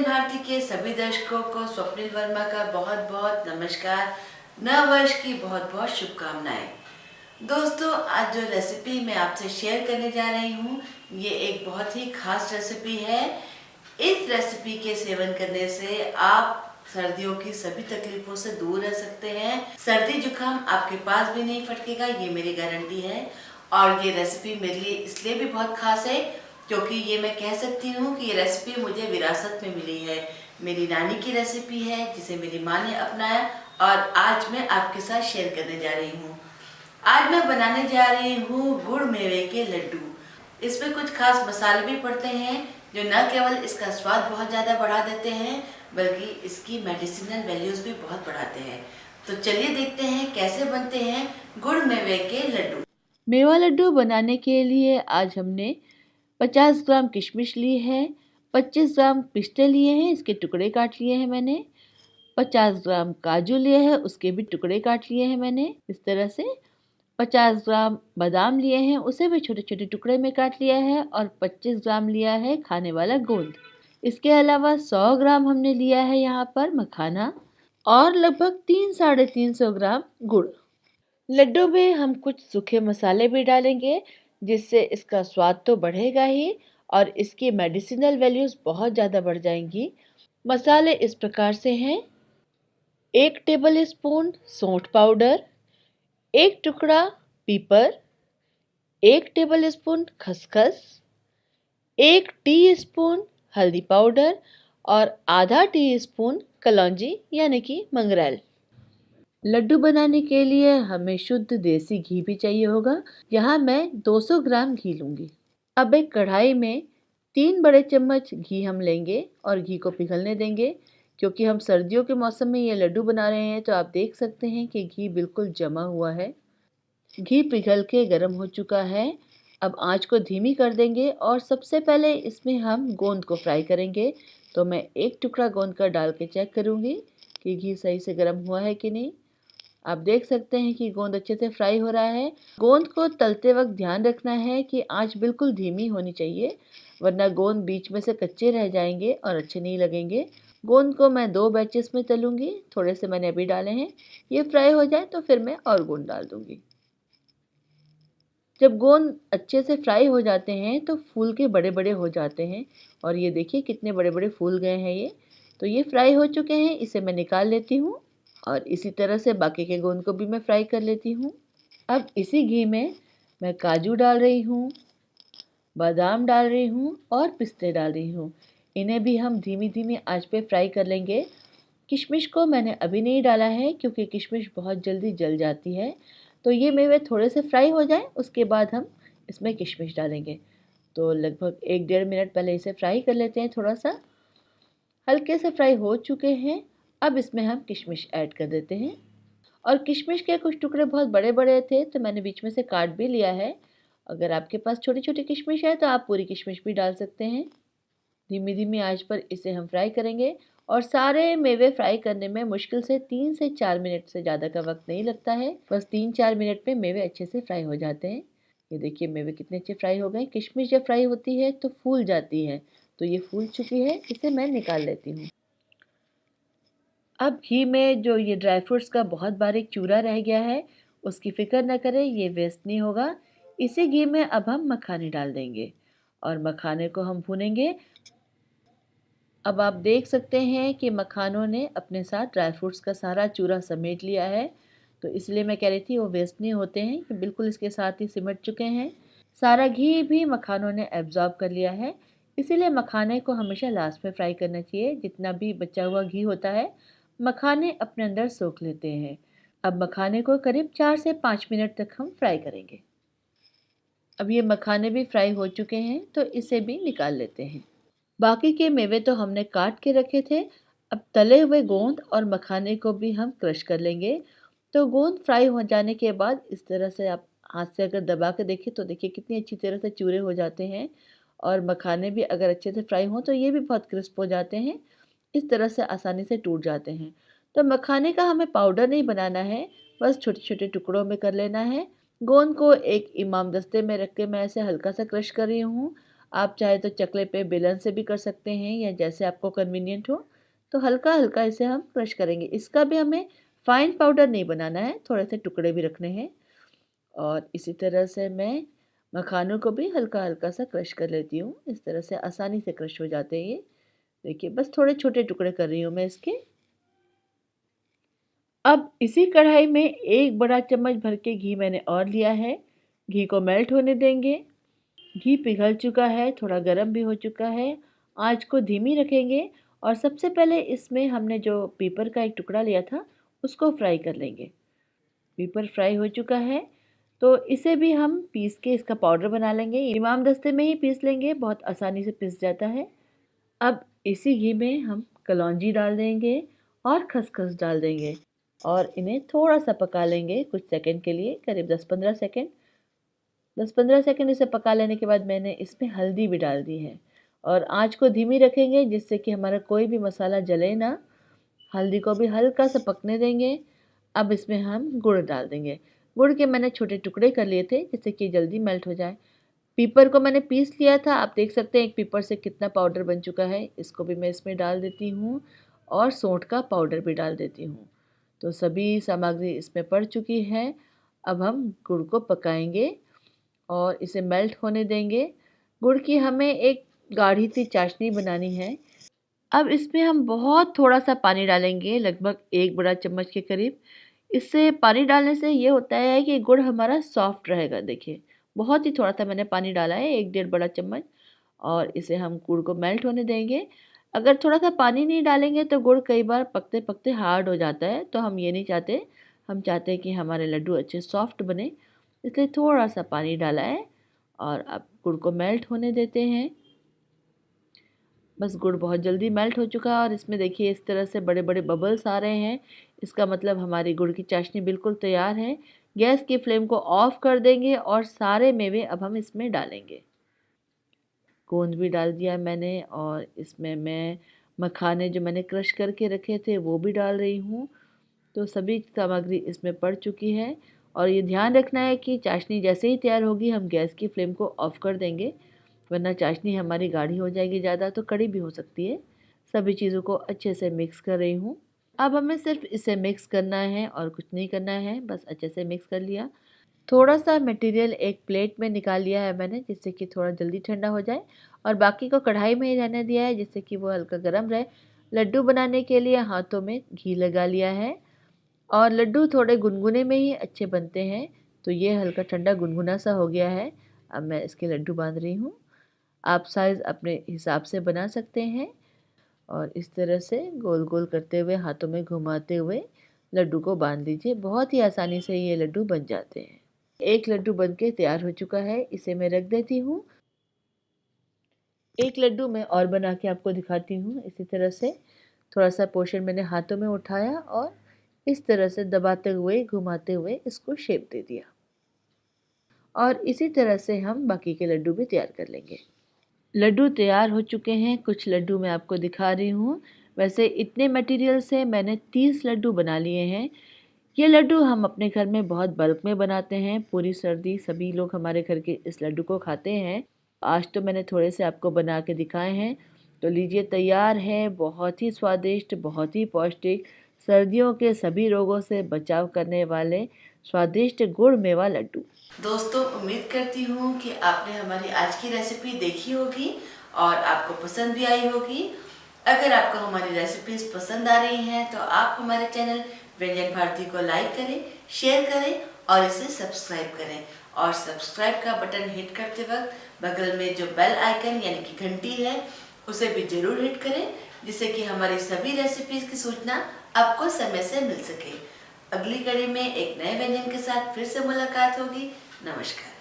भारती के सभी दर्शकों को स्वप्निल वर्मा का बहुत बहुत नमस्कार। नव वर्ष की बहुत बहुत शुभकामनाएं। दोस्तों, आज जो रेसिपी मैं आपसे शेयर करने जा रही हूँ, ये एक बहुत ही खास रेसिपी है। इस रेसिपी के सेवन करने से आप सर्दियों की सभी तकलीफों से दूर रह सकते हैं। सर्दी जुकाम आपके पास भी नहीं फटकेगा, ये मेरी गारंटी है। और ये रेसिपी मेरे लिए इसलिए भी बहुत खास है क्योंकि ये मैं कह सकती हूँ कि ये रेसिपी मुझे विरासत में मिली है। मेरी नानी की रेसिपी है जिसे मेरी माँ ने अपनाया और आज मैं आपके साथ शेयर करने जा रही हूँ। आज मैं बनाने जा रही हूँ गुड़ मेवे के लड्डू। इसमें कुछ खास मसाले भी पड़ते हैं जो न केवल इसका स्वाद बहुत ज़्यादा बढ़ा देते हैं बल्कि इसकी मेडिसिनल वैल्यूज़ भी बहुत बढ़ाते हैं। तो चलिए देखते हैं कैसे बनते हैं गुड़ मेवे के लड्डू। मेवा लड्डू बनाने के लिए आज हमने 50 ग्राम किशमिश ली है, 25 ग्राम पिस्ते लिए हैं, इसके टुकड़े काट लिए हैं मैंने। 50 ग्राम काजू लिए हैं, उसके भी टुकड़े काट लिए हैं मैंने इस तरह से। 50 ग्राम बादाम लिए हैं, उसे भी छोटे छोटे टुकड़े में काट लिया है। और 25 ग्राम लिया है खाने वाला गोंद। इसके अलावा 100 ग्राम हमने लिया है यहाँ पर मखाना और लगभग 300-350 ग्राम गुड़। लड्डू में हम कुछ सूखे मसाले भी डालेंगे जिससे इसका स्वाद तो बढ़ेगा ही और इसकी मेडिसिनल वैल्यूज़ बहुत ज़्यादा बढ़ जाएंगी। मसाले इस प्रकार से हैं: 1 टेबल स्पून सौंठ पाउडर, 1 टुकड़ा पीपर, 1 टेबल स्पून खसखस, 1 टीस्पून हल्दी पाउडर और आधा टीस्पून कलौंजी यानी कि मंगरेल। लड्डू बनाने के लिए हमें शुद्ध देसी घी भी चाहिए होगा। यहाँ मैं 200 ग्राम घी लूँगी। अब एक कढ़ाई में 3 बड़े चम्मच घी हम लेंगे और घी को पिघलने देंगे। क्योंकि हम सर्दियों के मौसम में ये लड्डू बना रहे हैं तो आप देख सकते हैं कि घी बिल्कुल जमा हुआ है। घी पिघल के गर्म हो चुका है। अब आंच को धीमी कर देंगे और सबसे पहले इसमें हम गोंद को फ्राई करेंगे। तो मैं एक टुकड़ा गोंद का डाल के चेक करूँगी कि घी सही से गर्म हुआ है कि नहीं। आप देख सकते हैं कि गोंद अच्छे से फ्राई हो रहा है। गोंद को तलते वक्त ध्यान रखना है कि आंच बिल्कुल धीमी होनी चाहिए, वरना गोंद बीच में से कच्चे रह जाएंगे और अच्छे नहीं लगेंगे। गोंद को मैं 2 बैचेस में तलूंगी। थोड़े से मैंने अभी डाले हैं, ये फ्राई हो जाए तो फिर मैं और गोंद डाल दूंगी। जब गोंद अच्छे से फ्राई हो जाते हैं तो फूल के बड़े बड़े हो जाते हैं और ये देखिए कितने बड़े बड़े फूल गए हैं ये। तो ये फ्राई हो चुके हैं, इसे मैं निकाल लेती हूँ और इसी तरह से बाकी के गोंद को भी मैं फ्राई कर लेती हूँ। अब इसी घी में मैं काजू डाल रही हूँ, बादाम डाल रही हूँ और पिस्ते डाल रही हूँ। इन्हें भी हम धीमी धीमी आंच पे फ्राई कर लेंगे। किशमिश को मैंने अभी नहीं डाला है क्योंकि किशमिश बहुत जल्दी जल जाती है। तो ये मेवे थोड़े से फ्राई हो जाए उसके बाद हम इसमें किशमिश डालेंगे। तो लगभग 1-1.5 मिनट पहले इसे फ्राई कर लेते हैं। थोड़ा सा हल्के से फ्राई हो चुके हैं। अब इसमें हम किशमिश ऐड कर देते हैं और किशमिश के कुछ टुकड़े बहुत बड़े बड़े थे तो मैंने बीच में से काट भी लिया है। अगर आपके पास छोटी छोटी किशमिश है तो आप पूरी किशमिश भी डाल सकते हैं। धीमी धीमी आंच पर इसे हम फ्राई करेंगे और सारे मेवे फ्राई करने में मुश्किल से 3 से 4 मिनट से ज़्यादा का वक्त नहीं लगता है। बस 3-4 मिनट में मेवे अच्छे से फ्राई हो जाते हैं। ये देखिए मेवे कितने अच्छे फ्राई हो गए। किशमिश जब फ्राई होती है तो फूल जाती है, तो ये फूल चुकी है, इसे मैं निकाल लेती हूँ। अब घी में जो ये ड्राई फ्रूट्स का बहुत बारीक चूरा रह गया है उसकी फ़िक्र न करें, ये वेस्ट नहीं होगा। इसी घी में अब हम मखाने डाल देंगे और मखाने को हम भूनेंगे। अब आप देख सकते हैं कि मखानों ने अपने साथ ड्राई फ्रूट्स का सारा चूरा समेट लिया है। तो इसलिए मैं कह रही थी वो वेस्ट नहीं होते हैं, कि बिल्कुल इसके साथ ही सिमट चुके हैं। सारा घी भी मखानों ने एब्जॉर्ब कर लिया है। इसीलिए मखाने को हमेशा लास्ट में फ्राई करना चाहिए। जितना भी बचा हुआ घी होता है मखाने अपने अंदर सोख लेते हैं। अब मखाने को करीब 4 से 5 मिनट तक हम फ्राई करेंगे। अब ये मखाने भी फ्राई हो चुके हैं तो इसे भी निकाल लेते हैं। बाकी के मेवे तो हमने काट के रखे थे। अब तले हुए गोंद और मखाने को भी हम क्रश कर लेंगे। तो गोंद फ्राई हो जाने के बाद इस तरह से आप हाथ से अगर दबा के देखें तो देखिए कितनी अच्छी तरह से चूरे हो जाते हैं। और मखाने भी अगर अच्छे से फ्राई हों तो ये भी बहुत क्रिस्प हो जाते हैं, इस तरह से आसानी से टूट जाते हैं। तो मखाने का हमें पाउडर नहीं बनाना है, बस छोटे छोटे टुकड़ों में कर लेना है। गोंद को एक इमाम दस्ते में रख के मैं ऐसे हल्का सा क्रश कर रही हूँ। आप चाहे तो चकले पे बेलन से भी कर सकते हैं या जैसे आपको कन्वीनियंट हो। तो हल्का हल्का इसे हम क्रश करेंगे। इसका भी हमें फाइन पाउडर नहीं बनाना है, थोड़े से टुकड़े भी रखने हैं। और इसी तरह से मैं मखानों को भी हल्का हल्का सा क्रश कर लेती हूँ। इस तरह से आसानी से क्रश हो जाते हैं ये। देखिए बस थोड़े छोटे टुकड़े कर रही हूँ मैं इसके। अब इसी कढ़ाई में 1 बड़ा चम्मच भर के घी मैंने और लिया है। घी को मेल्ट होने देंगे। घी पिघल चुका है, थोड़ा गर्म भी हो चुका है। आँच को धीमी रखेंगे और सबसे पहले इसमें हमने जो पीपर का एक टुकड़ा लिया था उसको फ्राई कर लेंगे। पीपर फ्राई हो चुका है तो इसे भी हम पीस के इसका पाउडर बना लेंगे। इमाम दस्ते में ही पीस लेंगे, बहुत आसानी से पिस जाता है। अब इसी घी में हम कलौंजी डाल देंगे और खसखस डाल देंगे और इन्हें थोड़ा सा पका लेंगे कुछ सेकंड के लिए, करीब 10-15 सेकंड। 10-15 सेकंड इसे पका लेने के बाद मैंने इसमें हल्दी भी डाल दी है और आँच को धीमी रखेंगे जिससे कि हमारा कोई भी मसाला जले ना। हल्दी को भी हल्का सा पकने देंगे। अब इसमें हम गुड़ डाल देंगे। गुड़ के मैंने छोटे टुकड़े कर लिए थे जिससे कि जल्दी मेल्ट हो जाए। पीपर को मैंने पीस लिया था, आप देख सकते हैं एक पीपर से कितना पाउडर बन चुका है। इसको भी मैं इसमें डाल देती हूँ और सौंठ का पाउडर भी डाल देती हूँ। तो सभी सामग्री इसमें पड़ चुकी है। अब हम गुड़ को पकाएंगे और इसे मेल्ट होने देंगे। गुड़ की हमें एक गाढ़ी सी चाशनी बनानी है। अब इसमें हम बहुत थोड़ा सा पानी डालेंगे, लगभग 1 बड़ा चम्मच के करीब। इससे पानी डालने से ये होता है कि गुड़ हमारा सॉफ्ट रहेगा। देखिए बहुत ही थोड़ा सा मैंने पानी डाला है, 1-1.5 बड़ा चम्मच। और इसे हम गुड़ को मेल्ट होने देंगे। अगर थोड़ा सा पानी नहीं डालेंगे तो गुड़ कई बार पकते पकते हार्ड हो जाता है, तो हम ये नहीं चाहते। हम चाहते हैं कि हमारे लड्डू अच्छे सॉफ्ट बने, इसलिए थोड़ा सा पानी डाला है और अब गुड़ को मेल्ट होने देते हैं। बस गुड़ बहुत जल्दी मेल्ट हो चुका है और इसमें देखिए इस तरह से बड़े बड़े बबल्स आ रहे हैं। इसका मतलब हमारी गुड़ की चाशनी बिल्कुल तैयार है। गैस की फ्लेम को ऑफ कर देंगे और सारे मेवे अब हम इसमें डालेंगे। गोंद भी डाल दिया मैंने और इसमें मैं मखाने जो मैंने क्रश करके रखे थे वो भी डाल रही हूँ। तो सभी सामग्री इसमें पड़ चुकी है और ये ध्यान रखना है कि चाशनी जैसे ही तैयार होगी हम गैस की फ्लेम को ऑफ कर देंगे, वरना चाशनी हमारी गाढ़ी हो जाएगी ज़्यादा, तो कड़ी भी हो सकती है। सभी चीज़ों को अच्छे से मिक्स कर रही हूँ। अब हमें सिर्फ इसे मिक्स करना है और कुछ नहीं करना है, बस अच्छे से मिक्स कर लिया। थोड़ा सा मटेरियल एक प्लेट में निकाल लिया है मैंने जिससे कि थोड़ा जल्दी ठंडा हो जाए और बाकी को कढ़ाई में ही रहने दिया है जिससे कि वो हल्का गर्म रहे। लड्डू बनाने के लिए हाथों में घी लगा लिया है और लड्डू थोड़े गुनगुने में ही अच्छे बनते हैं। तो ये हल्का ठंडा गुनगुना सा हो गया है। अब मैं इसके लड्डू बांध रही हूँ। आप साइज़ अपने हिसाब से बना सकते हैं और इस तरह से गोल गोल करते हुए हाथों में घुमाते हुए लड्डू को बांध लीजिए। बहुत ही आसानी से ये लड्डू बन जाते हैं। एक लड्डू बनके तैयार हो चुका है, इसे मैं रख देती हूँ। एक लड्डू मैं और बना के आपको दिखाती हूँ। इसी तरह से थोड़ा सा पोर्शन मैंने हाथों में उठाया और इस तरह से दबाते हुए घुमाते हुए इसको शेप दे दिया और इसी तरह से हम बाकी के लड्डू भी तैयार कर लेंगे। लड्डू तैयार हो चुके हैं। कुछ लड्डू मैं आपको दिखा रही हूँ। वैसे इतने मटेरियल से मैंने 30 लड्डू बना लिए हैं। ये लड्डू हम अपने घर में बहुत बल्क में बनाते हैं। पूरी सर्दी सभी लोग हमारे घर के इस लड्डू को खाते हैं। आज तो मैंने थोड़े से आपको बना के दिखाए हैं। तो लीजिए तैयार है बहुत ही स्वादिष्ट, बहुत ही पौष्टिक, सर्दियों के सभी रोगों से बचाव करने वाले स्वादिष्ट गुड़ मेवा लड्डू। दोस्तों उम्मीद करती हूँ कि आपने हमारी आज की रेसिपी देखी होगी और आपको पसंद भी आई होगी। अगर आपको हमारी रेसिपीज पसंद आ रही हैं तो आप हमारे चैनल व्यंजन भारती को लाइक करें, शेयर करें और इसे सब्सक्राइब करें। और सब्सक्राइब का बटन हिट करते वक्त बगल में जो बेल आइकन यानी कि घंटी है उसे भी जरूर हिट करें, जिससे कि हमारी सभी रेसिपीज की सूचना आपको समय से मिल सके। अगली कड़ी में एक नए व्यंजन के साथ फिर से मुलाकात होगी। नमस्कार।